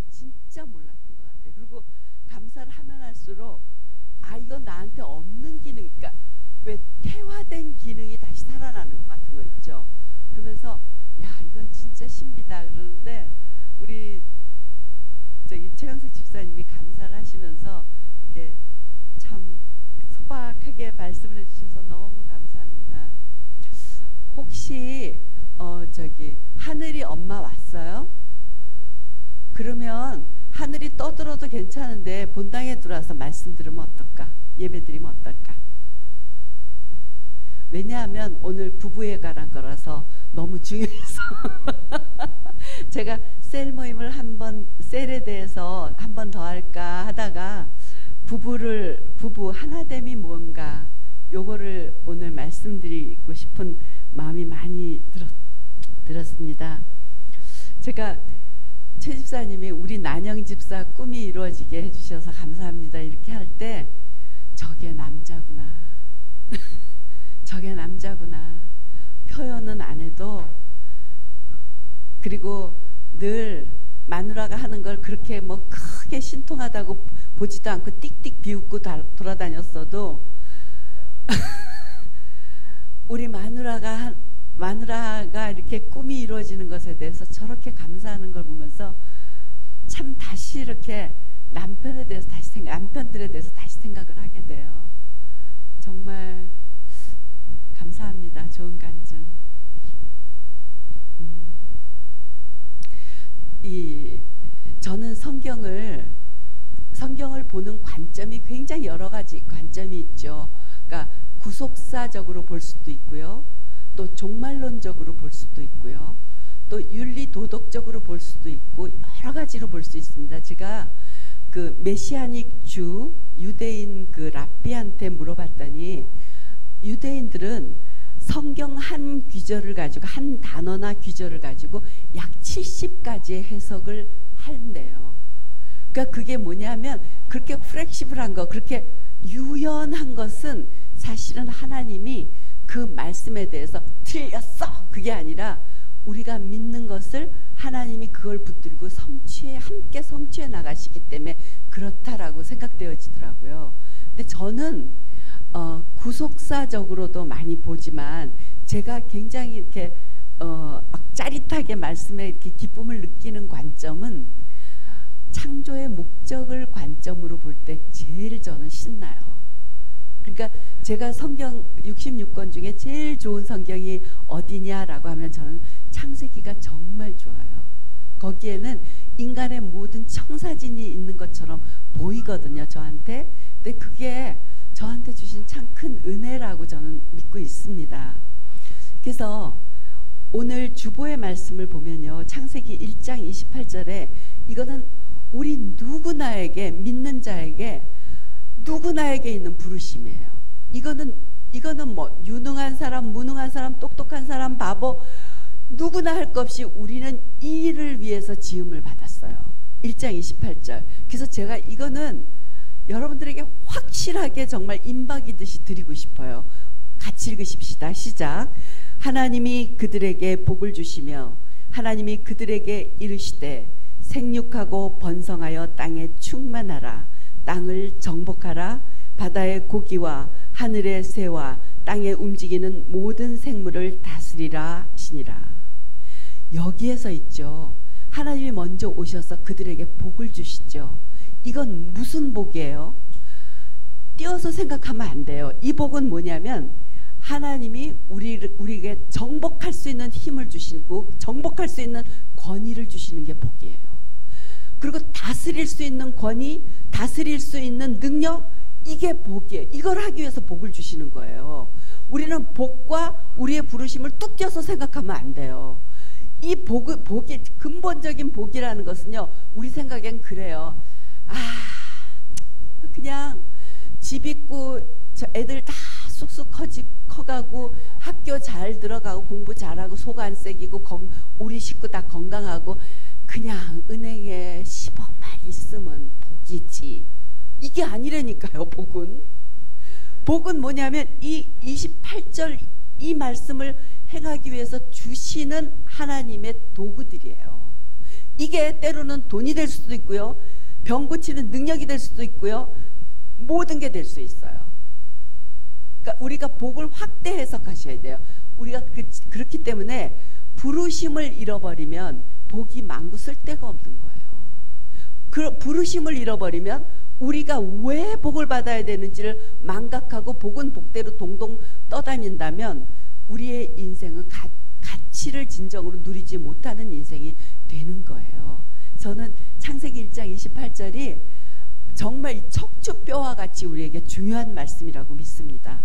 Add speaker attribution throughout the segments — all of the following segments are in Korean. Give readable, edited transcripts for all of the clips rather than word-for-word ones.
Speaker 1: 진짜 몰랐던 것 같아요. 그리고 감사를 하면 할수록 아 이건 나한테 없는 기능, 그러니까 왜 퇴화된 기능이 다시 살아나는 것 같은 거 있죠. 그러면서 야 이건 진짜 신비다 그러는데 우리 저기 최강석 집사님이 감사를 하시면서 이렇게 참 소박하게 말씀을 해주셔서 너무 감사합니다. 혹시 저기 하늘이 엄마 왔어요? 그러면 하늘이 떠들어도 괜찮은데 본당에 들어와서 말씀 들으면 어떨까? 예배 드리면 어떨까? 왜냐하면 오늘 부부에 관한 거라서 너무 중요해서 제가 셀 모임을 셀에 대해서 한 번 더 할까 하다가 부부 하나됨이 뭔가 요거를 오늘 말씀드리고 싶은 마음이 많이 들었습니다. 제가 최 집사님이 우리 난영 집사 꿈이 이루어지게 해주셔서 감사합니다 이렇게 할 때 저게 남자구나 저게 남자구나 표현은 안 해도 그리고 늘 마누라가 하는 걸 그렇게 뭐 크게 신통하다고 보지도 않고 띡띡 비웃고 돌아다녔어도 우리 마누라가 이렇게 꿈이 이루어지는 것에 대해서 저렇게 감사하는 걸 보면서 참 다시 이렇게 남편들에 대해서 다시 생각을 하게 돼요. 정말 감사합니다. 좋은 간증. 저는 성경을 보는 관점이 굉장히 여러 가지 관점이 있죠. 그러니까 구속사적으로 볼 수도 있고요. 또 종말론적으로 볼 수도 있고요. 또 윤리 도덕적으로 볼 수도 있고 여러 가지로 볼 수 있습니다. 제가 그 메시아닉 주 유대인 그 랍비한테 물어봤더니 유대인들은 성경 한 귀절을 가지고 한 단어나 귀절을 가지고 약 70가지의 해석을 한대요. 그러니까 그게 뭐냐면 그렇게 플렉시블한 거, 그렇게 유연한 것은 사실은 하나님이 그 말씀에 대해서 틀렸어 그게 아니라 우리가 믿는 것을 하나님이 그걸 붙들고 함께 성취해 나가시기 때문에 그렇다라고 생각되어지더라고요. 근데 저는 구속사적으로도 많이 보지만 제가 굉장히 이렇게 막 짜릿하게 말씀에 이렇게 기쁨을 느끼는 관점은 창조의 목적을 관점으로 볼 때 제일 저는 신나요. 그러니까 제가 성경 66권 중에 제일 좋은 성경이 어디냐라고 하면 저는 창세기가 정말 좋아요. 거기에는 인간의 모든 청사진이 있는 것처럼 보이거든요, 저한테. 근데 그게 저한테 주신 참 큰 은혜라고 저는 믿고 있습니다. 그래서 오늘 주보의 말씀을 보면요, 창세기 1장 28절에 이거는 우리 누구나에게, 믿는 자에게 누구나에게 있는 부르심이에요. 이거는 뭐 유능한 사람, 무능한 사람, 똑똑한 사람, 바보 누구나 할 것 없이 우리는 이 일을 위해서 지음을 받았어요. 1장 28절. 그래서 제가 이거는 여러분들에게 확실하게 정말 임박이듯이 드리고 싶어요. 같이 읽으십시다. 시작. 하나님이 그들에게 복을 주시며 하나님이 그들에게 이르시되 생육하고 번성하여 땅에 충만하라. 땅을 정복하라. 바다의 고기와 하늘의 새와 땅에 움직이는 모든 생물을 다스리라 하시니라. 여기에서 있죠. 하나님이 먼저 오셔서 그들에게 복을 주시죠. 이건 무슨 복이에요? 띄어서 생각하면 안 돼요. 이 복은 뭐냐면 하나님이 우리에게 정복할 수 있는 힘을 주시고 정복할 수 있는 권위를 주시는 게 복이에요. 그리고 다스릴 수 있는 권위, 다스릴 수 있는 능력, 이게 복이에요. 이걸 하기 위해서 복을 주시는 거예요. 우리는 복과 우리의 부르심을 뚝 떼어서 생각하면 안 돼요. 이 복이 근본적인 복이라는 것은요, 우리 생각엔 그래요. 그냥 집 있고 애들 다 쑥쑥 커가고 학교 잘 들어가고 공부 잘하고 속 안 새기고 우리 식구 다 건강하고 그냥 은행에 10억만 있으면 복이지. 이게 아니라니까요. 복은 뭐냐면 이 28절 이 말씀을 행하기 위해서 주시는 하나님의 도구들이에요. 이게 때로는 돈이 될 수도 있고요, 병 고치는 능력이 될 수도 있고요, 모든 게 될 수 있어요. 그러니까 우리가 복을 확대 해석하셔야 돼요. 우리가 그렇기 때문에 부르심을 잃어버리면 복이 망구 쓸 데가 없는 거예요. 그 부르심을 잃어버리면 우리가 왜 복을 받아야 되는지를 망각하고 복은 복대로 동동 떠다닌다면 우리의 인생은 가치를 진정으로 누리지 못하는 인생이 되는 거예요. 저는 창세기 1장 28절이 정말 이 척추뼈와 같이 우리에게 중요한 말씀이라고 믿습니다.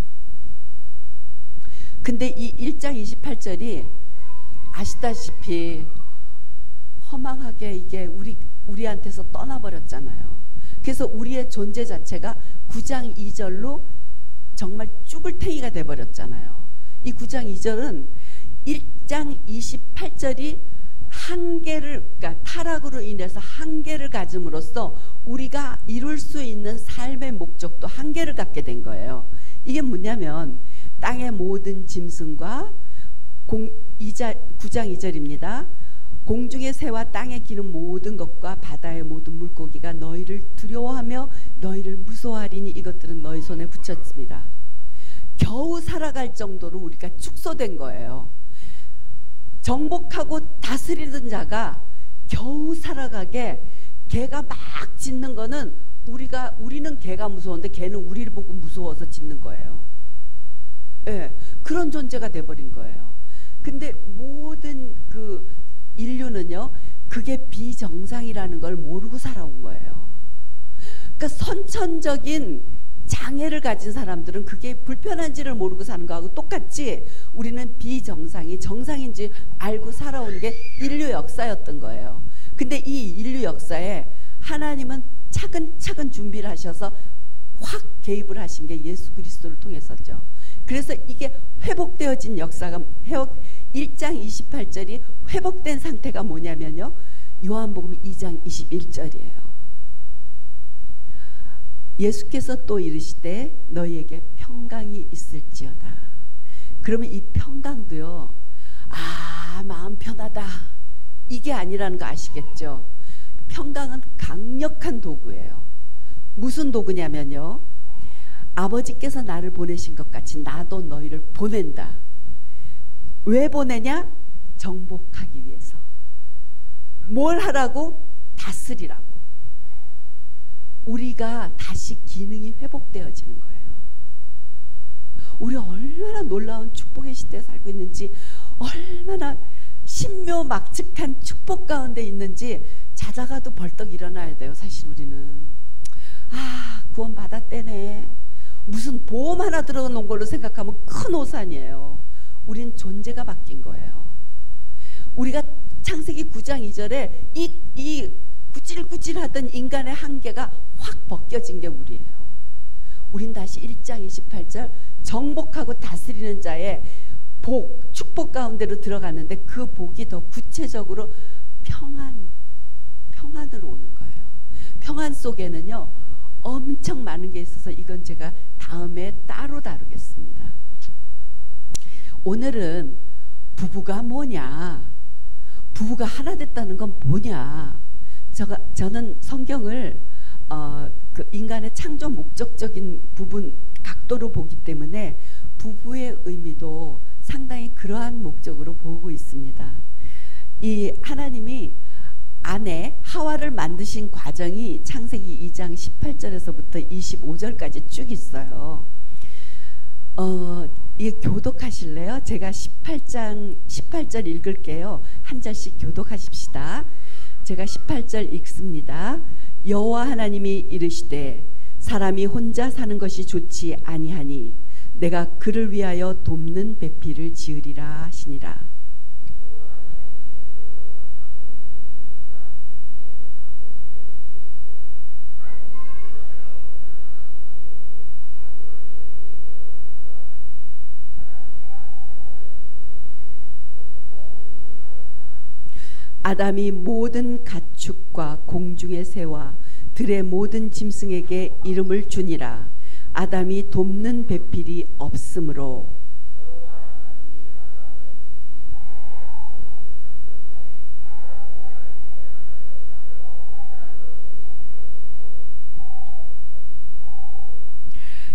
Speaker 1: 근데 이 1장 28절이 아시다시피 허망하게 이게 우리한테서 떠나버렸잖아요. 그래서 우리의 존재 자체가 9장 2절로 정말 쭈글탱이가 돼버렸잖아요. 이 9장 2절은 1장 28절이 한계를, 그러니까 타락으로 인해서 한계를 가짐으로써 우리가 이룰 수 있는 삶의 목적도 한계를 갖게 된 거예요. 이게 뭐냐면 땅의 모든 짐승과 9장 2절입니다. 공중의 새와 땅에 기는 모든 것과 바다의 모든 물고기가 너희를 두려워하며 너희를 무서워하리니 이것들은 너희 손에 붙였습니다. 겨우 살아갈 정도로 우리가 축소된 거예요. 정복하고 다스리는 자가 겨우 살아가게, 개가 막 짖는 거는 우리는 개가 무서운데 개는 우리를 보고 무서워서 짖는 거예요. 예, 그런 존재가 돼버린 거예요. 근데 모든 그 인류는요, 그게 비정상이라는 걸 모르고 살아온 거예요. 그러니까 선천적인 장애를 가진 사람들은 그게 불편한지를 모르고 사는 거하고 똑같이 우리는 비정상이 정상인지 알고 살아온 게 인류 역사였던 거예요. 근데 이 인류 역사에 하나님은 차근차근 준비를 하셔서 확 개입을 하신 게 예수 그리스도를 통해서죠. 그래서 이게 회복되어진 역사가 1장 28절이 회복된 상태가 뭐냐면요, 요한복음 2장 21절이에요. 예수께서 또 이르시되 너희에게 평강이 있을지어다. 그러면 이 평강도요, 마음 편하다 이게 아니라는 거 아시겠죠? 평강은 강력한 도구예요. 무슨 도구냐면요, 아버지께서 나를 보내신 것 같이 나도 너희를 보낸다. 왜 보내냐? 정복하기 위해서. 뭘 하라고? 다스리라고. 우리가 다시 기능이 회복되어지는 거예요. 우리 얼마나 놀라운 축복의 시대에 살고 있는지, 얼마나 신묘막측한 축복 가운데 있는지 자다가도 벌떡 일어나야 돼요. 사실 우리는 구원 받았대네, 무슨 보험 하나 들어놓은 걸로 생각하면 큰 오산이에요. 우린 존재가 바뀐 거예요. 우리가 창세기 9장 2절에 이 구질구질하던 인간의 한계가 확 벗겨진 게 우리예요. 우린 다시 1장 28절 정복하고 다스리는 자의 복, 축복 가운데로 들어갔는데 그 복이 더 구체적으로 평안으로 오는 거예요. 평안 속에는요, 엄청 많은 게 있어서 이건 제가 다음에 따로 다루겠습니다. 오늘은 부부가 뭐냐, 부부가 하나 됐다는 건 뭐냐, 저는 성경을 그 인간의 창조 목적적인 부분 각도로 보기 때문에 부부의 의미도 상당히 그러한 목적으로 보고 있습니다. 이 하나님이 아내 하와를 만드신 과정이 창세기 2장 18절에서부터 25절까지 쭉 있어요. 이 교독하실래요? 제가 18절 읽을게요. 한 절씩 교독하십시다. 제가 18절 읽습니다. 여호와 하나님이 이르시되 사람이 혼자 사는 것이 좋지 아니하니 내가 그를 위하여 돕는 배필을 지으리라 하시니라. 아담이 모든 가축과 공중의 새와 들의 모든 짐승에게 이름을 주니라. 아담이 돕는 배필이 없으므로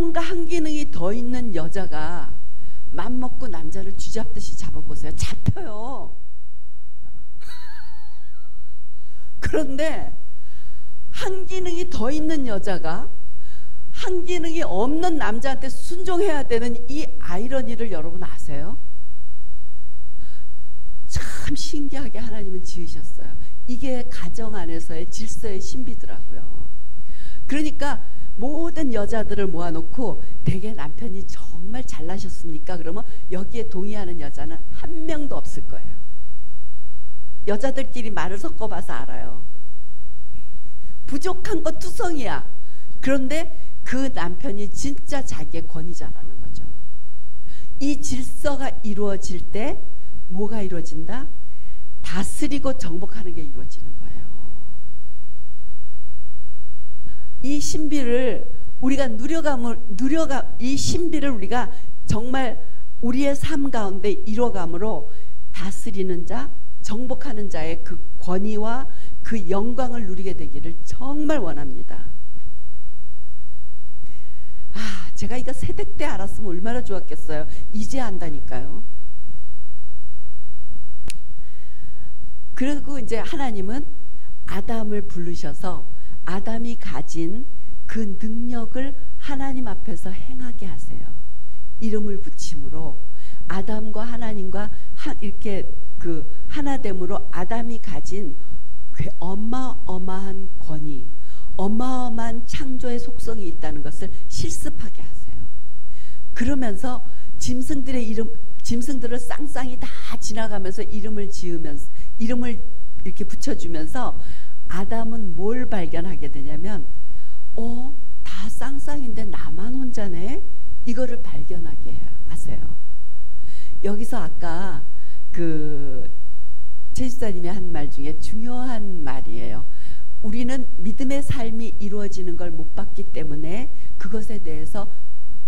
Speaker 1: 뭔가 한 기능이 더 있는 여자가 맘먹고 남자를 쥐잡듯이 잡아보세요. 잡혀요. 그런데 한 기능이 더 있는 여자가 한 기능이 없는 남자한테 순종해야 되는 이 아이러니를 여러분 아세요? 참 신기하게 하나님은 지으셨어요. 이게 가정 안에서의 질서의 신비더라고요. 그러니까 모든 여자들을 모아놓고 대개 남편이 정말 잘나셨습니까? 그러면 여기에 동의하는 여자는 한 명도 없을 거예요. 여자들끼리 말을 섞어봐서 알아요. 부족한 거 투성이야. 그런데 그 남편이 진짜 자기의 권위자라는 거죠. 이 질서가 이루어질 때 뭐가 이루어진다? 다스리고 정복하는 게 이루어지는 거예요. 이 신비를 우리가 이 신비를 우리가 정말 우리의 삶 가운데 이뤄감으로 다스리는 자, 정복하는 자의 그 권위와 그 영광을 누리게 되기를 정말 원합니다. 제가 이거 새댁 때 알았으면 얼마나 좋았겠어요. 이제 안다니까요. 그리고 이제 하나님은 아담을 부르셔서 아담이 가진 그 능력을 하나님 앞에서 행하게 하세요. 이름을 붙임으로 아담과 하나님과 이렇게 그 하나됨으로 아담이 가진 어마어마한 권위, 어마어마한 창조의 속성이 있다는 것을 실습하게 하세요. 그러면서 짐승들을 쌍쌍이 다 지나가면서 이름을 이렇게 붙여주면서 아담은 뭘 발견하게 되냐면 다 쌍쌍인데 나만 혼자네? 이거를 발견하게 하세요. 여기서 아까 최 집사님이 한 말 중에 중요한 말이에요. 우리는 믿음의 삶이 이루어지는 걸 못 봤기 때문에 그것에 대해서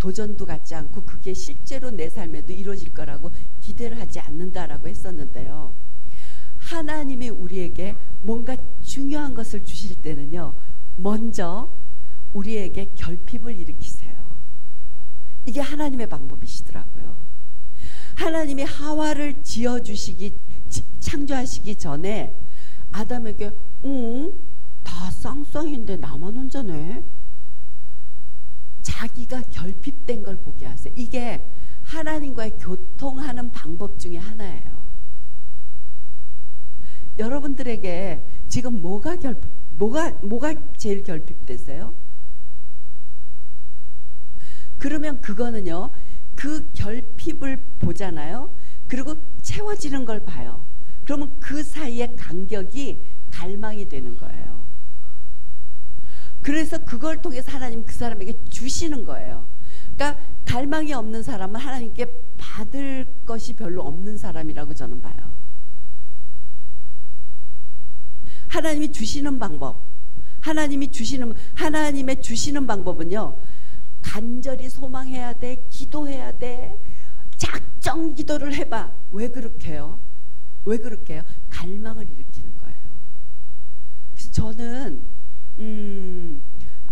Speaker 1: 도전도 갖지 않고 그게 실제로 내 삶에도 이루어질 거라고 기대를 하지 않는다라고 했었는데요. 하나님이 우리에게 뭔가 중요한 것을 주실 때는요, 먼저 우리에게 결핍을 일으키세요. 이게 하나님의 방법이시더라고요. 하나님이 하와를 창조하시기 전에 아담에게 다 쌍쌍인데 나만 혼자네? 자기가 결핍된 걸 보게 하세요. 이게 하나님과의 교통하는 방법 중에 하나예요. 여러분들에게 지금 뭐가 제일 결핍되세요? 그러면 그거는요, 그 결핍을 보잖아요. 그리고 채워지는 걸 봐요. 그러면 그 사이의 간격이 갈망이 되는 거예요. 그래서 그걸 통해서 하나님 그 사람에게 주시는 거예요. 그러니까 갈망이 없는 사람은 하나님께 받을 것이 별로 없는 사람이라고 저는 봐요. 하나님이 주시는 방법, 하나님의 주시는 방법은요, 간절히 소망해야 돼, 기도해야 돼, 작정 기도를 해봐. 왜 그렇게 해요? 갈망을 일으키는 거예요. 그래서 저는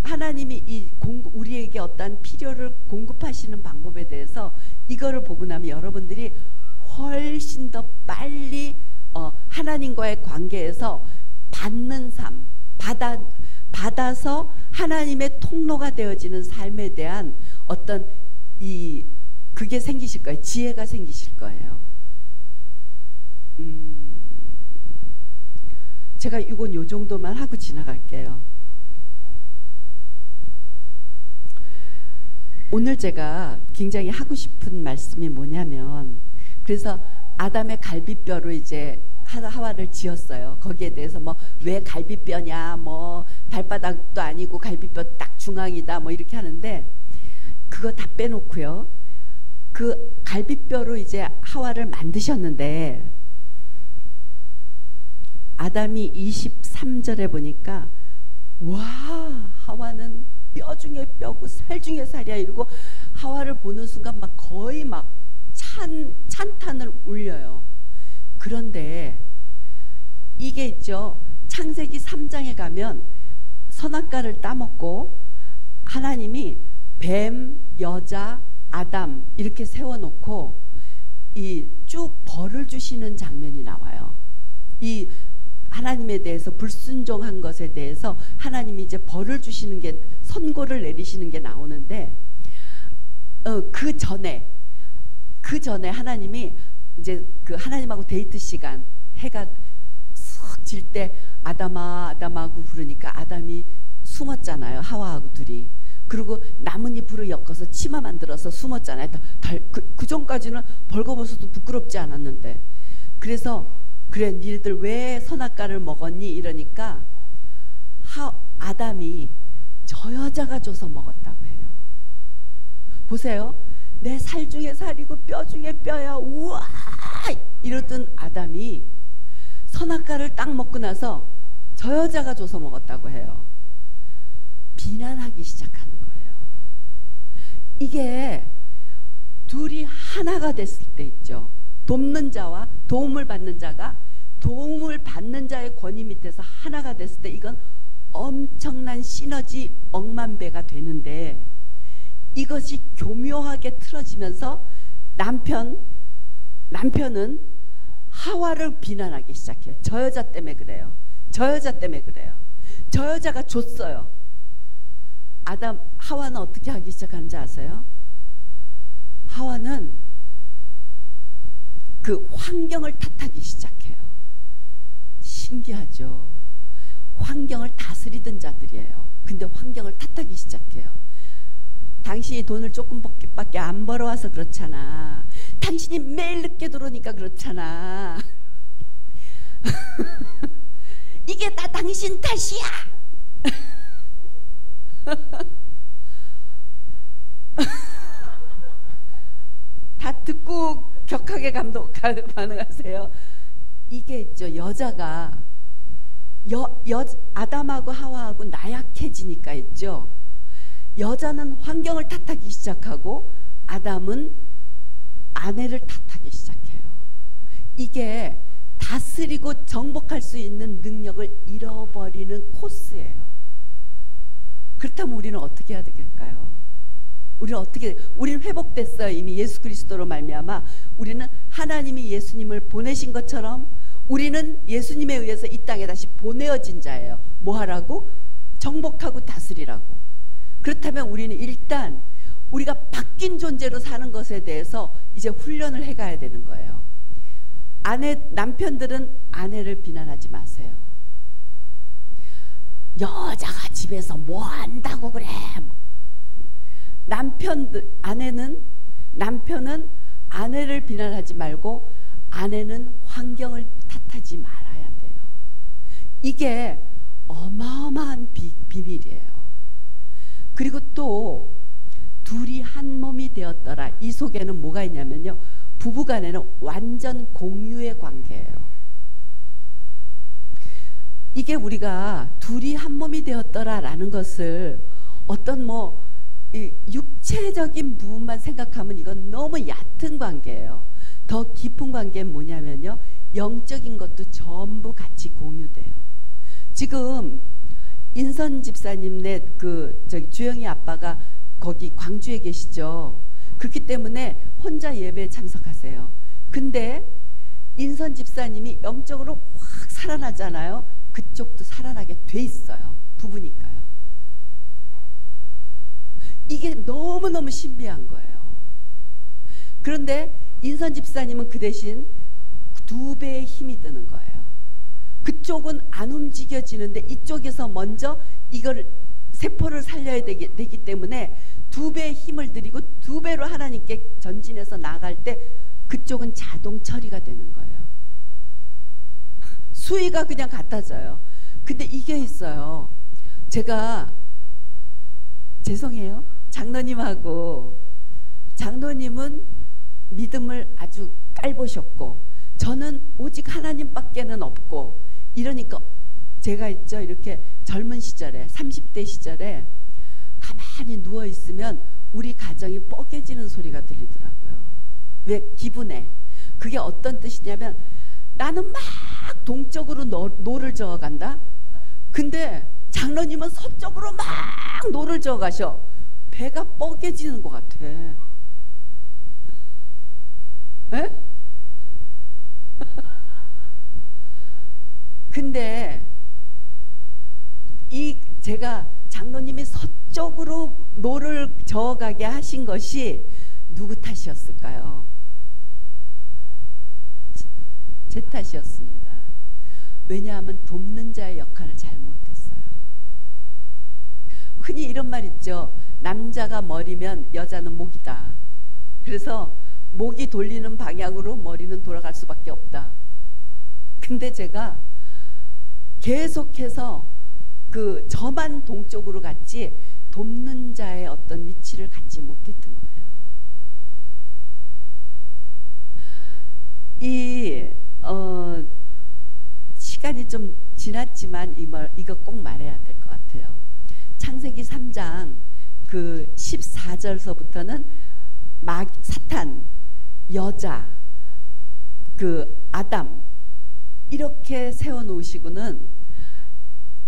Speaker 1: 하나님이 우리에게 어떤 필요를 공급하시는 방법에 대해서 이거를 보고 나면 여러분들이 훨씬 더 빨리 하나님과의 관계에서 받는 삶, 받아서 하나님의 통로가 되어지는 삶에 대한 어떤 그게 생기실 거예요. 지혜가 생기실 거예요. 제가 이건 요 정도만 하고 지나갈게요. 오늘 제가 굉장히 하고 싶은 말씀이 뭐냐면, 그래서 아담의 갈비뼈로 이제 하와를 지었어요. 거기에 대해서 왜 갈비뼈냐, 발바닥도 아니고 갈비뼈 딱 중앙이다, 이렇게 하는데 그거 다 빼놓고요. 그 갈비뼈로 이제 하와를 만드셨는데 아담이 23절에 보니까 와, 하와는 뼈 중에 뼈고 살 중에 살이야 이러고 하와를 보는 순간 거의 찬탄을 울려요. 그런데 이게 있죠. 창세기 3장에 가면 선악과를 따먹고 하나님이 뱀, 여자, 아담 이렇게 세워놓고 이 쭉 벌을 주시는 장면이 나와요. 이 하나님에 대해서 불순종한 것에 대해서 하나님이 이제 벌을 주시는 게, 선고를 내리시는 게 나오는데, 그 전에 하나님이 이제 그 하나님하고 데이트 시간, 해가 쓱 질 때 아담아 아담하고 부르니까 아담이 숨었잖아요. 하와하고 둘이. 그리고 나뭇잎으로 엮어서 치마 만들어서 숨었잖아요. 그 전까지는 벌거벗어도 부끄럽지 않았는데. 그래서 그래 니들 왜 선악과를 먹었니? 이러니까 아담이 저 여자가 줘서 먹었다고 해요. 보세요. 내 살 중에 살이고 뼈 중에 뼈야. 우와! 이러던 아담이 선악과를 딱 먹고 나서 저 여자가 줘서 먹었다고 해요. 비난하기 시작하는 거예요. 이게 둘이 하나가 됐을 때 있죠. 돕는 자와 도움을 받는 자가 도움을 받는 자의 권위 밑에서 하나가 됐을 때 이건 엄청난 시너지 억만배가 되는데, 이것이 교묘하게 틀어지면서 남편은 하와를 비난하기 시작해요. 저 여자 때문에 그래요. 저 여자 때문에 그래요. 저 여자가 줬어요. 하와는 어떻게 하기 시작하는지 아세요? 하와는 그 환경을 탓하기 시작해요. 신기하죠. 환경을 다스리던 자들이에요. 근데 환경을 탓하기 시작해요. 당신이 돈을 조금밖에 안 벌어와서 그렇잖아. 당신이 매일 늦게 들어오니까 그렇잖아. 이게 다 당신 탓이야. 다 듣고 격하게 반응하세요. 이게 있죠. 여자가 아담하고 하와하고 나약해지니까 있죠. 여자는 환경을 탓하기 시작하고 아담은 아내를 탓하기 시작해요. 이게 다스리고 정복할 수 있는 능력을 잃어버리는 코스예요. 그렇다면 우리는 어떻게 해야 될까요? 우리는 회복됐어요. 이미 예수 그리스도로 말미암아 우리는 하나님이 예수님을 보내신 것처럼 우리는 예수님에 의해서 이 땅에 다시 보내어진 자예요. 뭐 하라고? 정복하고 다스리라고. 그렇다면 우리는 일단 우리가 바뀐 존재로 사는 것에 대해서 이제 훈련을 해가야 되는 거예요. 남편들은 아내를 비난하지 마세요. 여자가 집에서 뭐 한다고 그래. 남편은 아내를 비난하지 말고 아내는 환경을 탓하지 말아야 돼요. 이게 어마어마한 비밀이에요. 그리고 또 둘이 한 몸이 되었더라. 이 속에는 뭐가 있냐면요, 부부간에는 완전 공유의 관계예요. 이게 우리가 둘이 한 몸이 되었더라 라는 것을 어떤 육체적인 부분만 생각하면 이건 너무 얕은 관계예요. 더 깊은 관계는 뭐냐면요, 영적인 것도 전부 같이 공유돼요. 지금 인선 집사님네 주영이 아빠가 거기 광주에 계시죠. 그렇기 때문에 혼자 예배에 참석하세요. 근데 인선 집사님이 영적으로 확 살아나잖아요. 그쪽도 살아나게 돼 있어요. 부부니까요. 이게 너무너무 신비한 거예요. 그런데 인선 집사님은 그 대신 2배의 힘이 드는 거예요. 그쪽은 안 움직여지는데 이쪽에서 먼저 이걸 세포를 살려야 되기 때문에 2배의 힘을 들이고 2배로 하나님께 전진해서 나아갈 때 그쪽은 자동 처리가 되는 거예요. 수위가 그냥 같아져요. 근데 이게 있어요. 제가 죄송해요. 장로님은 믿음을 아주 깔보셨고 저는 오직 하나님밖에는 없고, 이러니까 제가 있죠, 이렇게 젊은 시절에 30대 시절에 가만히 누워있으면 우리 가정이 뻐개지는 소리가 들리더라고요. 왜? 기분에. 그게 어떤 뜻이냐면 나는 막 동쪽으로 노를 저어간다. 근데 장로님은 서쪽으로 막 노를 저어가셔. 배가 뻐개지는 것 같아. 에? 근데 이 제가 장로님이 서쪽으로 노를 저어가게 하신 것이 누구 탓이었을까요? 제 탓이었습니다. 왜냐하면 돕는 자의 역할을 잘못했어요. 흔히 이런 말 있죠. 남자가 머리면 여자는 목이다. 그래서 목이 돌리는 방향으로 머리는 돌아갈 수밖에 없다. 근데 제가 계속해서 저만 동쪽으로 갔지 돕는 자의 어떤 위치를 갖지 못했던 거예요. 시간이 좀 지났지만 이거 꼭 말해야 될 것 같아요. 창세기 3장 14절서부터는 사탄, 여자, 아담 이렇게 세워놓으시고는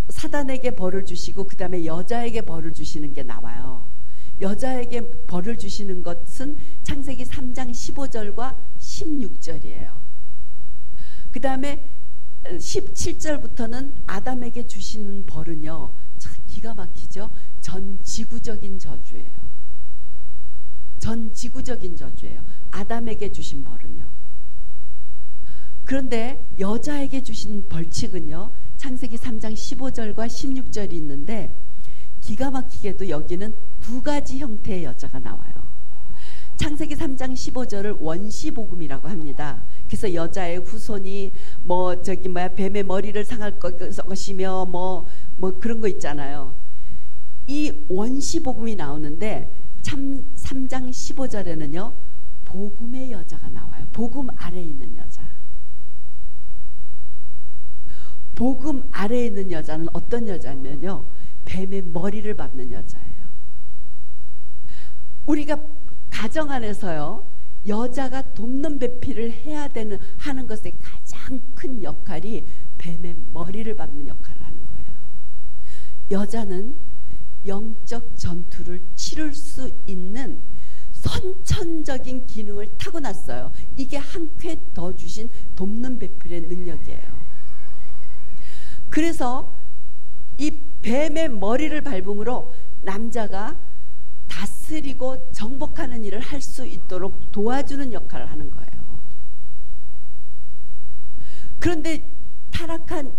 Speaker 1: 사단에게 벌을 주시고 그 다음에 여자에게 벌을 주시는 게 나와요. 여자에게 벌을 주시는 것은 창세기 3장 15절과 16절이에요. 그 다음에 17절부터는 아담에게 주시는 벌은요, 참 기가 막히죠. 전 지구적인 저주예요. 전 지구적인 저주예요. 아담에게 주신 벌은요. 그런데 여자에게 주신 벌칙은요, 창세기 3장 15절과 16절이 있는데 기가 막히게도 여기는 두 가지 형태의 여자가 나와요. 창세기 3장 15절을 원시복음이라고 합니다. 그래서 여자의 후손이 뱀의 머리를 상할 것이며 그런 거 있잖아요. 이 원시복음이 나오는데 3장 15절에는요 복음의 여자가 나와요. 복음 아래에 있는 여자. 복음 아래에 있는 여자는 어떤 여자냐면요, 뱀의 머리를 밟는 여자예요. 우리가 가정 안에서요, 여자가 돕는 배필을 하는 것의 가장 큰 역할이 뱀의 머리를 밟는 역할을 하는 거예요. 여자는 영적 전투를 치를 수 있는 선천적인 기능을 타고났어요. 이게 한 쾌 더 주신 돕는 배필의 능력이에요. 그래서 이 뱀의 머리를 밟음으로 남자가 다스리고 정복하는 일을 할 수 있도록 도와주는 역할을 하는 거예요. 그런데 타락한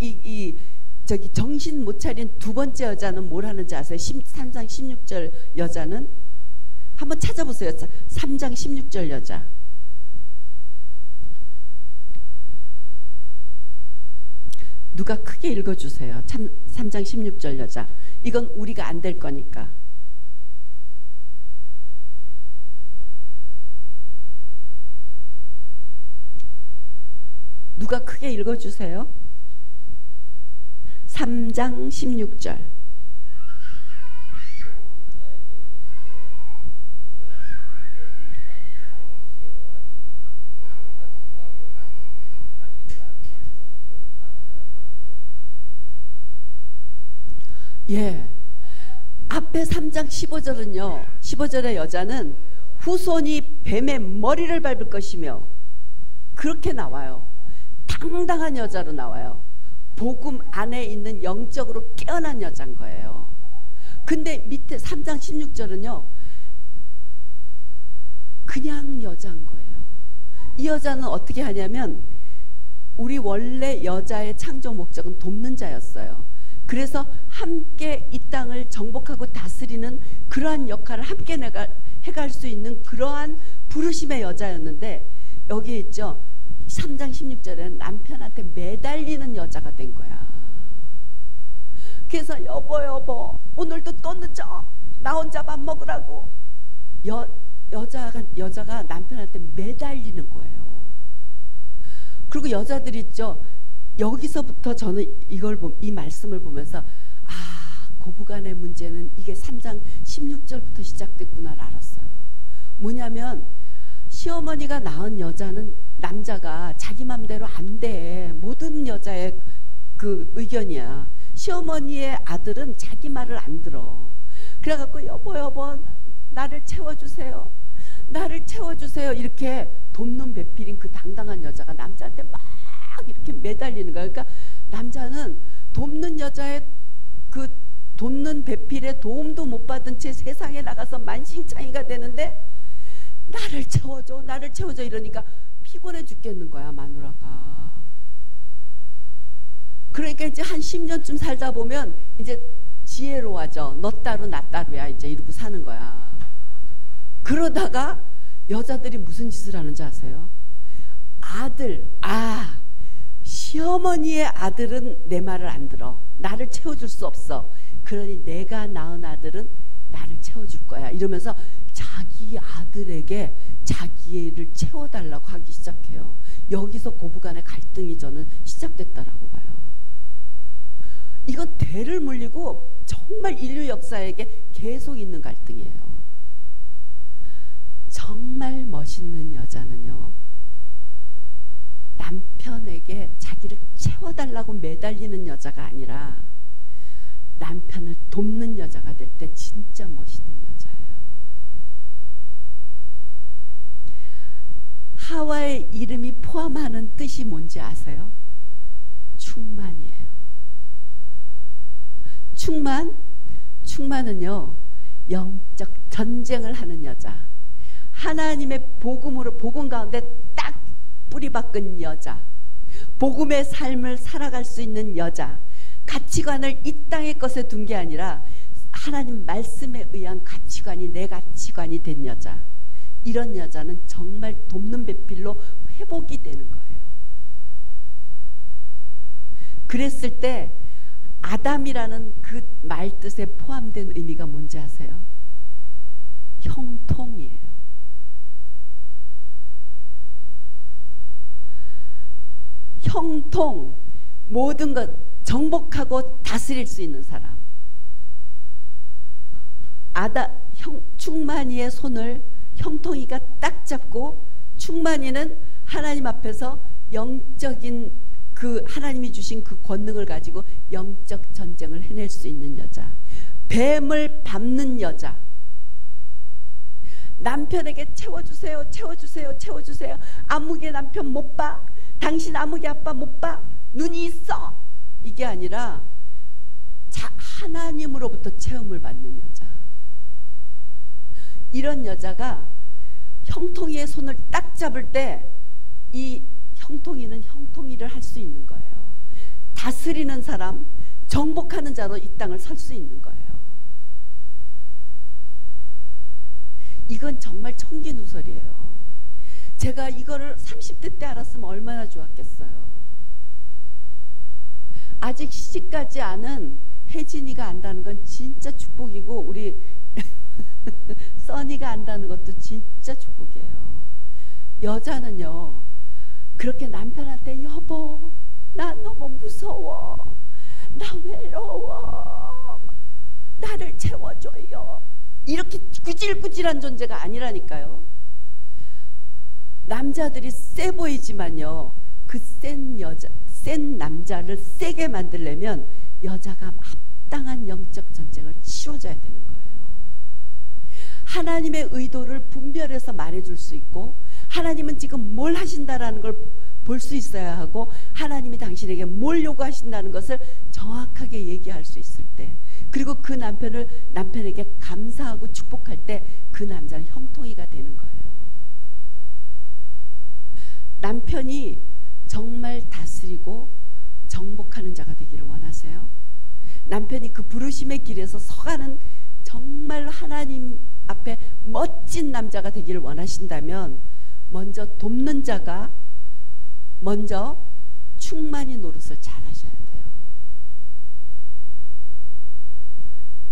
Speaker 1: 정신 못 차린 두 번째 여자는 뭘 하는지 아세요? 3장 16절 여자는 한번 찾아보세요. 3장 16절 여자. 누가 크게 읽어주세요. 3장 16절 여자. 이건 우리가 안 될 거니까. 누가 크게 읽어주세요. 3장 16절. 예. 앞에 3장 15절은요, 15절의 여자는 후손이 뱀의 머리를 밟을 것이며 그렇게 나와요. 당당한 여자로 나와요. 복음 안에 있는 영적으로 깨어난 여자인 거예요. 근데 밑에 3장 16절은요 그냥 여자인 거예요. 이 여자는 어떻게 하냐면, 우리 원래 여자의 창조 목적은 돕는 자였어요. 그래서 함께 이 땅을 정복하고 다스리는 그러한 역할을 함께 해갈 수 있는 그러한 부르심의 여자였는데, 여기 있죠, 3장 16절에는 남편한테 매달리는 여자가 된 거야. 그래서 여보 오늘도 또 늦어, 나 혼자 밥 먹으라고. 여자가 남편한테 매달리는 거예요. 그리고 여자들이 있죠, 여기서부터 저는 이 말씀을 보면서 고부간의 문제는 이게 3장 16절부터 시작됐구나를 알았어요. 뭐냐면 시어머니가 낳은 남자가 자기 맘대로 안 돼. 모든 여자의 그 의견이야. 시어머니의 아들은 자기 말을 안 들어. 그래갖고 여보 나를 채워주세요. 나를 채워주세요. 이렇게 돕는 배필인 그 당당한 여자가 남자한테 막 이렇게 매달리는 거야. 그러니까 남자는 돕는 여자의 그 돕는 배필에 도움도 못 받은 채 세상에 나가서 만신창이가 되는데 나를 채워줘, 나를 채워줘 이러니까 피곤해 죽겠는 거야, 마누라가. 그러니까 이제 한 10년쯤 살다 보면 이제 지혜로워져. 너 따로 나 따로야 이제 이러고 사는 거야. 그러다가 여자들이 무슨 짓을 하는지 아세요? 시어머니의 아들은 내 말을 안 들어. 나를 채워줄 수 없어. 그러니 내가 낳은 아들은 나를 채워줄 거야. 이러면서 자기 아들에게 자기를 채워달라고 하기 시작해요. 여기서 고부간의 갈등이 저는 시작됐다라고 봐요. 이건 대를 물리고 정말 인류 역사에게 계속 있는 갈등이에요. 정말 멋있는 여자는요, 남편에게 자기를 채워달라고 매달리는 여자가 아니라 남편을 돕는 여자가 될 때 진짜 멋있는 여자예요. 하와의 이름이 포함하는 뜻이 뭔지 아세요? 충만이에요. 충만은요, 영적 전쟁을 하는 여자, 하나님의 복음 가운데 딱 뿌리박은 여자, 복음의 삶을 살아갈 수 있는 여자, 가치관을 이 땅의 것에 둔 게 아니라 하나님 말씀에 의한 가치관이 내 가치관이 된 여자, 이런 여자는 정말 돕는 배필로 회복이 되는 거예요. 그랬을 때 아담이라는 그 말 뜻에 포함된 의미가 뭔지 아세요? 형통이에요. 형통, 모든 것 정복하고 다스릴 수 있는 사람. 충만이의 손을 형통이가 딱 잡고, 충만이는 하나님 앞에서 영적인 그 하나님이 주신 그 권능을 가지고 영적 전쟁을 해낼 수 있는 여자, 뱀을 밟는 여자. 남편에게 채워주세요, 채워주세요, 채워주세요. 아무개 남편 못 봐, 당신 아무개 아빠 못 봐, 눈이 있어, 이게 아니라 하나님으로부터 채움을 받는 여자. 이런 여자가 형통이의 손을 딱 잡을 때 이 형통이는 형통이를 할 수 있는 거예요. 다스리는 사람, 정복하는 자로 이 땅을 설 수 있는 거예요. 이건 정말 청기누설이에요. 제가 이거를 30대 때 알았으면 얼마나 좋았겠어요. 아직 시집가지 않은 혜진이가 안다는 건 진짜 축복이고, 우리 써니가 안다는 것도 진짜 축복이에요. 여자는요, 그렇게 남편한테 여보 나 너무 무서워, 나 외로워, 나를 채워줘요, 이렇게 구질구질한 존재가 아니라니까요. 남자들이 세 보이지만요, 그 센 남자를 세게 만들려면 여자가 합당한 영적 전쟁을 치러줘야 되는 거예요. 하나님의 의도를 분별해서 말해줄 수 있고, 하나님은 지금 뭘 하신다라는 걸 볼 수 있어야 하고, 하나님이 당신에게 뭘 요구하신다는 것을 정확하게 얘기할 수 있을 때, 그리고 그 남편에게 감사하고 축복할 때 그 남자는 형통이가 되는 거예요. 남편이 정말 다스리고 정복하는 자가 되기를 원하세요? 남편이 그 부르심의 길에서 서가는 정말 하나님 앞에 멋진 남자가 되기를 원하신다면, 먼저 돕는 자가 먼저 충만히 노릇을 잘 하셔야 돼요.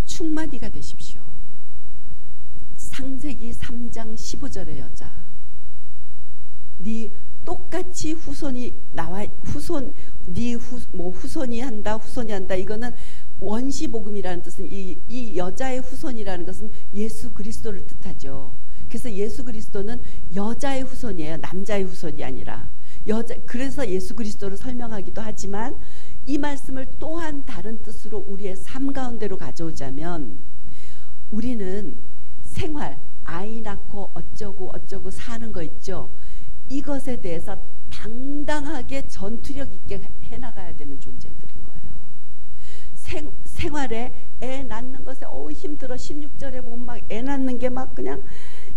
Speaker 1: 충만이가 되십시오. 창세기 3장 15절의 여자, 네 똑같이 후손이 나와, 후손이 한다, 이거는 원시복음이라는 뜻은 이 여자의 후손이라는 것은 예수 그리스도를 뜻하죠. 그래서 예수 그리스도는 여자의 후손이에요. 남자의 후손이 아니라. 그래서 예수 그리스도를 설명하기도 하지만, 이 말씀을 또한 다른 뜻으로 우리의 삶 가운데로 가져오자면, 우리는 생활, 아이 낳고 어쩌고 어쩌고 사는 거 있죠. 이것에 대해서 당당하게 전투력 있게 해나가야 되는 존재들인 거예요. 생활에 애 낳는 것에 힘들어. 16절에 보면 막 애 낳는 게 막 그냥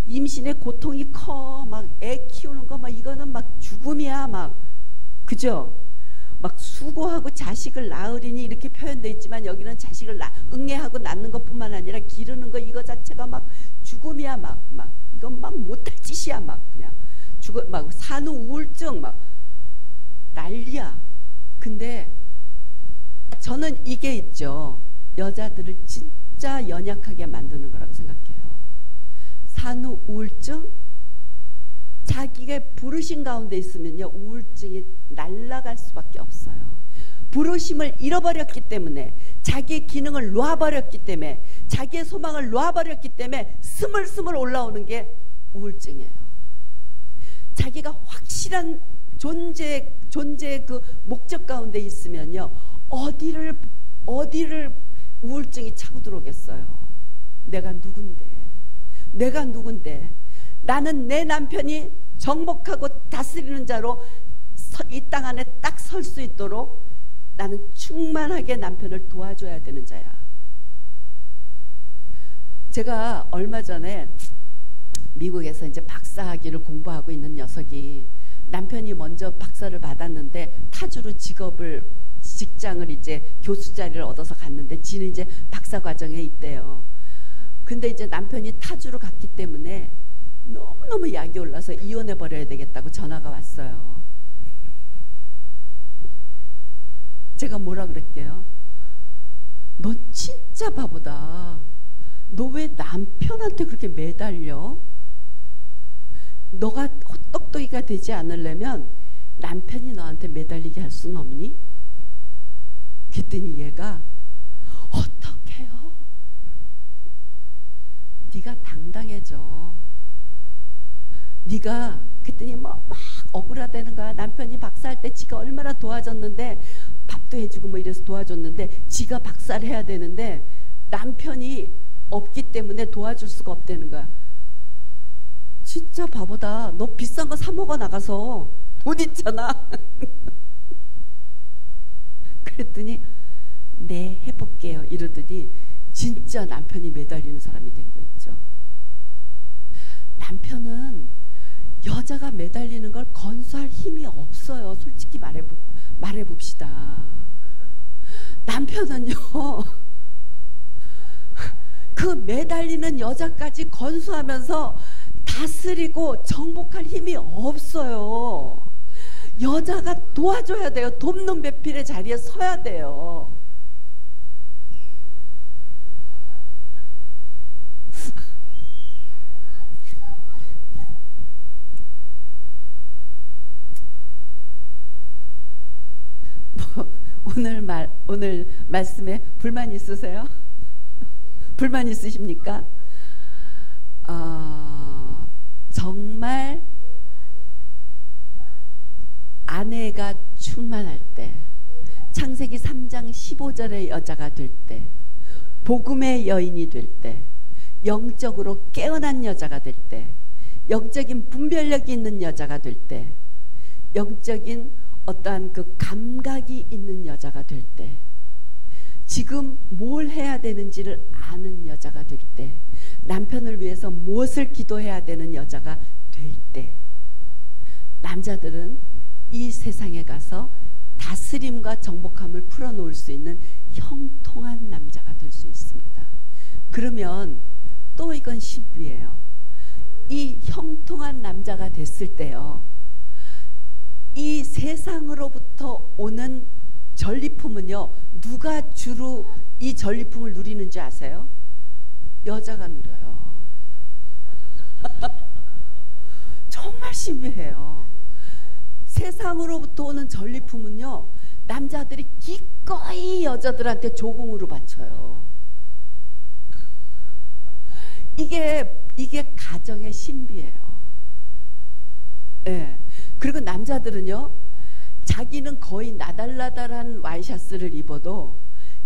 Speaker 1: 임신의 고통이 커. 막 애 키우는 거 막 이거는 막 죽음이야. 막 그죠? 막 수고하고 자식을 낳으리니 이렇게 표현되어 있지만 여기는 자식을 응애하고 낳는 것뿐만 아니라 기르는 거 이거 자체가 막 죽음이야. 막 이건 막 못할 짓이야. 막 그냥 막 산후 우울증 막 난리야. 근데 저는 이게 있죠. 여자들을 진짜 연약하게 만드는 거라고 생각해요. 산후 우울증, 자기가 부르심 가운데 있으면요 우울증이 날아갈 수밖에 없어요. 부르심을 잃어버렸기 때문에, 자기의 기능을 놔버렸기 때문에, 자기의 소망을 놔버렸기 때문에 스물스물 올라오는 게 우울증이에요. 자기가 확실한 존재의 그 목적 가운데 있으면요 어디를 우울증이 차고 들어오겠어요. 내가 누군데 나는 내 남편이 정복하고 다스리는 자로 이 땅 안에 딱 설 수 있도록 나는 충만하게 남편을 도와줘야 되는 자야. 제가 얼마 전에 미국에서 이제 박사학위를 공부하고 있는 녀석이, 남편이 먼저 박사를 받았는데 타주로 직장을 이제 교수 자리를 얻어서 갔는데 지는 이제 박사 과정에 있대요. 근데 이제 남편이 타주로 갔기 때문에 너무너무 약이 올라서 이혼해 버려야 되겠다고 전화가 왔어요. 제가 뭐라 그랬게요? 너 진짜 바보다. 너 왜 남편한테 그렇게 매달려? 너가 헛똑똑이가 되지 않으려면 남편이 너한테 매달리게 할 수는 없니? 그랬더니 얘가 어떡해요? 네가 당당해져. 네가 그랬더니 막 억울하다는 거야. 남편이 박사할 때 지가 얼마나 도와줬는데, 밥도 해주고 뭐 이래서 도와줬는데 지가 박사를 해야 되는데 남편이 없기 때문에 도와줄 수가 없다는 거야. 진짜 바보다. 너 비싼 거 사 먹어 나가서. 돈 있잖아. 그랬더니 네 해볼게요 이러더니 진짜 남편이 매달리는 사람이 된 거 있죠. 남편은 여자가 매달리는 걸 건수할 힘이 없어요. 솔직히 말해봅시다. 남편은요 그 매달리는 여자까지 건수하면서 다스리고 정복할 힘이 없어요. 여자가 도와줘야 돼요. 돕는 배필의 자리에 서야 돼요. 오늘 말씀에 불만 있으세요? 불만 있으십니까? 정말 아내가 충만할 때, 창세기 3장 15절의 여자가 될 때, 복음의 여인이 될 때, 영적으로 깨어난 여자가 될 때, 영적인 분별력이 있는 여자가 될 때, 영적인 어떠한 그 감각이 있는 여자가 될 때, 지금 뭘 해야 되는지를 아는 여자가 될 때, 남편을 위해서 무엇을 기도해야 되는 여자가 될 때, 남자들은 이 세상에 가서 다스림과 정복함을 풀어놓을 수 있는 형통한 남자가 될 수 있습니다. 그러면 또 이건 신비예요. 이 형통한 남자가 됐을 때요, 이 세상으로부터 오는 전리품은요, 누가 주로 이 전리품을 누리는지 아세요? 여자가 누려요. 정말 신비해요. 세상으로부터 오는 전리품은요, 남자들이 기꺼이 여자들한테 조공으로 바쳐요. 이게 가정의 신비예요. 예. 그리고 남자들은요, 자기는 거의 나달나달한 와이셔츠를 입어도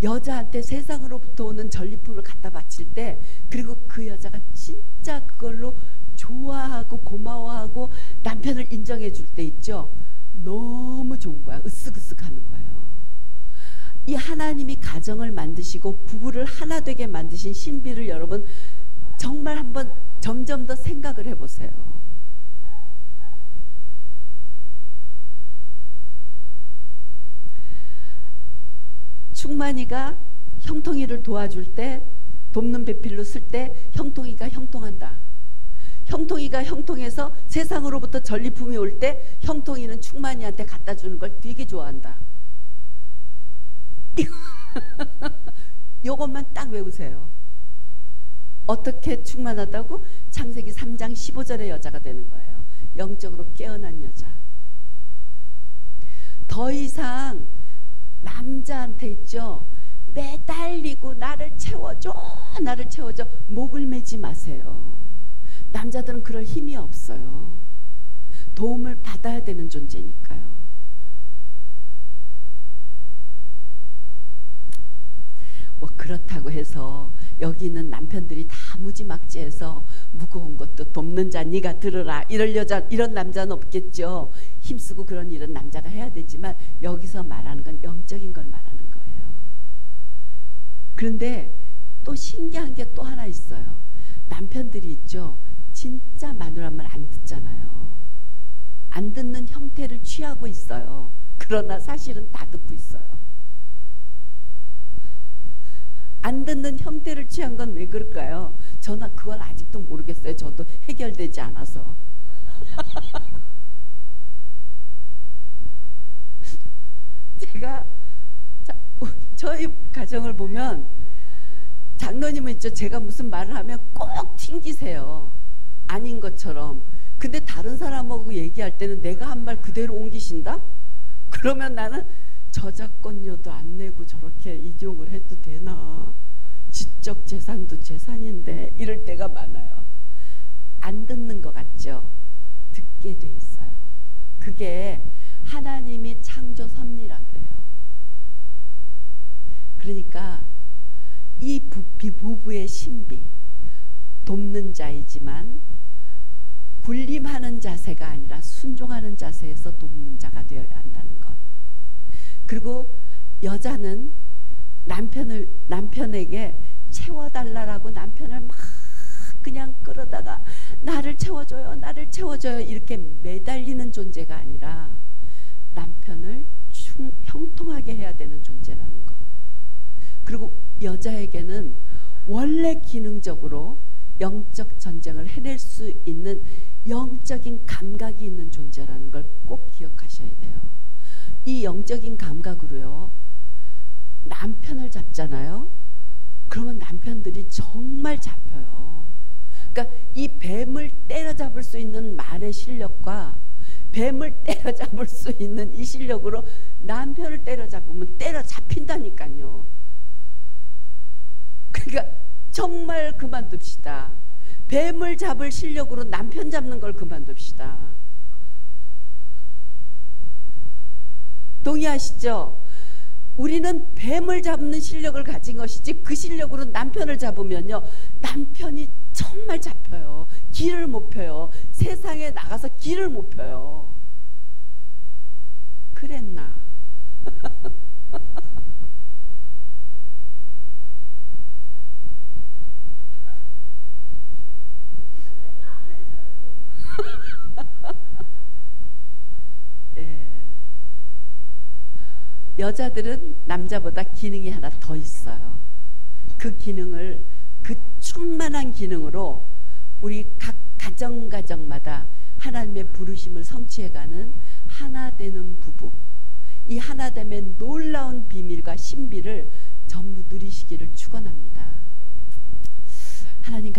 Speaker 1: 여자한테 세상으로부터 오는 전리품을 갖다 바칠 때, 그리고 그 여자가 진짜 그걸로 좋아하고 고마워하고 남편을 인정해 줄 때 있죠. 너무 좋은 거야. 으쓱으쓱 하는 거예요. 이 하나님이 가정을 만드시고 부부를 하나 되게 만드신 신비를 여러분 정말 한번 점점 더 생각을 해보세요. 충만이가 형통이를 도와줄 때, 돕는 배필로 쓸 때 형통이가 형통한다. 형통이가 형통해서 세상으로부터 전리품이 올 때 형통이는 충만이한테 갖다 주는 걸 되게 좋아한다. 요것만 딱 외우세요. 어떻게 충만하다고? 창세기 3장 15절의 여자가 되는 거예요. 영적으로 깨어난 여자. 더 이상 남자한테 있죠, 매달리고 나를 채워줘 나를 채워줘 목을 매지 마세요. 남자들은 그럴 힘이 없어요. 도움을 받아야 되는 존재니까요. 뭐 그렇다고 해서 여기 있는 남편들이 다 무지막지해서 무거운 것도 돕는 자 네가 들으라 이럴 여자, 이런 남자는 없겠죠. 힘쓰고 그런 일은 남자가 해야 되지만 여기서 말하는 건 영적인 걸 말하는 거예요. 그런데 또 신기한 게 또 하나 있어요. 남편들이 있죠, 진짜 마누라 말 안 듣잖아요. 안 듣는 형태를 취하고 있어요. 그러나 사실은 다 듣고 있어요. 안 듣는 형태를 취한 건 왜 그럴까요? 저는 그건 아직도 모르겠어요. 저도 해결되지 않아서. 제가 저희 가정을 보면 장로님은 있죠, 제가 무슨 말을 하면 꼭 튕기세요. 아닌 것처럼. 근데 다른 사람하고 얘기할 때는 내가 한 말 그대로 옮기신다? 그러면 나는 저작권료도 안 내고 저렇게 인용을 해도 되나? 지적 재산도 재산인데 이럴 때가 많아요. 안 듣는 것 같죠? 듣게 돼 있어요. 그게 하나님이 창조 섭리라 그래요. 그러니까 이 부부의 신비, 돕는 자이지만 군림하는 자세가 아니라 순종하는 자세에서 돕는 자가 되어야 한다는 것. 그리고 여자는 남편에게 채워달라고 남편을 막 그냥 끌어다가 나를 채워줘요 나를 채워줘요 이렇게 매달리는 존재가 아니라 남편을 형통하게 해야 되는 존재라는 것. 그리고 여자에게는 원래 기능적으로 영적 전쟁을 해낼 수 있는 영적인 감각이 있는 존재라는 걸 꼭 기억하셔야 돼요. 이 영적인 감각으로요, 남편을 잡잖아요. 그러면 남편들이 정말 잡혀요. 그러니까 이 뱀을 때려잡을 수 있는 말의 실력과 뱀을 때려잡을 수 있는 이 실력으로 남편을 때려잡으면 때려잡힌다니까요. 그러니까 정말 그만둡시다. 뱀을 잡을 실력으로 남편 잡는 걸 그만둡시다. 동의하시죠? 우리는 뱀을 잡는 실력을 가진 것이지 그 실력으로 남편을 잡으면요, 남편이 정말 잡혀요. 길을 못 펴요. 세상에 나가서 길을 못 펴요. 그랬나? 여자들은 남자보다 기능이 하나 더 있어요. 그 기능을, 그 충만한 기능으로 우리 각 가정마다 하나님의 부르심을 성취해가는 하나 되는 부부, 이 하나됨의 놀라운 비밀과 신비를 전부 누리시기를 축원합니다. 하나님